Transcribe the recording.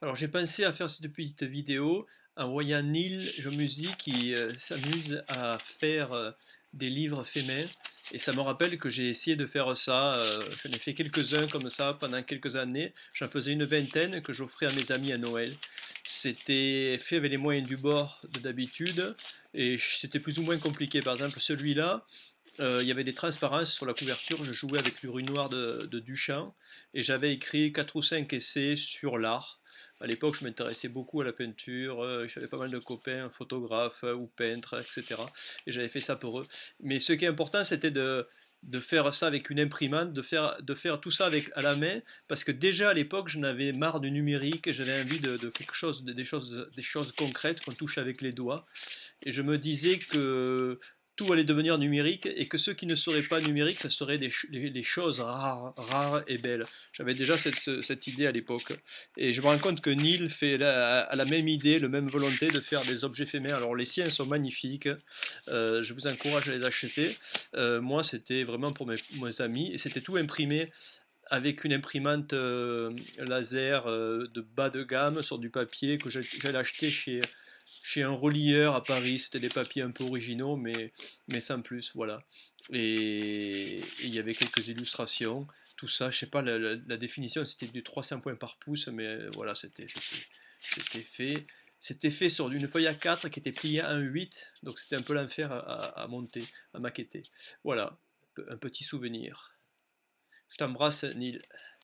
Alors j'ai pensé à faire cette petite vidéo en voyant Neil Jomusi qui s'amuse à faire des livres faits main. Et ça me rappelle que j'ai essayé de faire ça. J'en ai fait quelques-uns comme ça pendant quelques années. J'en faisais une vingtaine que j'offrais à mes amis à Noël. C'était fait avec les moyens du bord de d'habitude et c'était plus ou moins compliqué. Par exemple, celui-là, il y avait des transparences sur la couverture. Je jouais avec l'urinoir de Duchamp et j'avais écrit 4 ou 5 essais sur l'art. À l'époque, je m'intéressais beaucoup à la peinture, j'avais pas mal de copains, photographes ou peintres, etc. Et j'avais fait ça pour eux. Mais ce qui est important, c'était de faire ça avec une imprimante, de faire tout ça avec, à la main, parce que déjà à l'époque, j'en avais marre du numérique, et j'avais envie de quelque chose, des choses concrètes qu'on touche avec les doigts. Et je me disais que tout allait devenir numérique et que ce qui ne serait pas numérique, ce seraient les choses rares et belles. J'avais déjà cette idée à l'époque. Et je me rends compte que Neil a la même idée, la même volonté de faire des objets faits main. Alors les siens sont magnifiques, je vous encourage à les acheter. Moi, c'était vraiment pour mes amis et c'était tout imprimé avec une imprimante laser de bas de gamme sur du papier que j'allais acheter chez un relieur à Paris. C'était des papiers un peu originaux, mais sans plus, voilà. Et il y avait quelques illustrations, tout ça. Je sais pas, la définition c'était du 300 points par pouce, mais voilà, c'était fait. C'était fait sur une feuille A4 qui était pliée en 8, donc c'était un peu l'enfer à monter, à maqueter. Voilà, un petit souvenir. Je t'embrasse, Neil.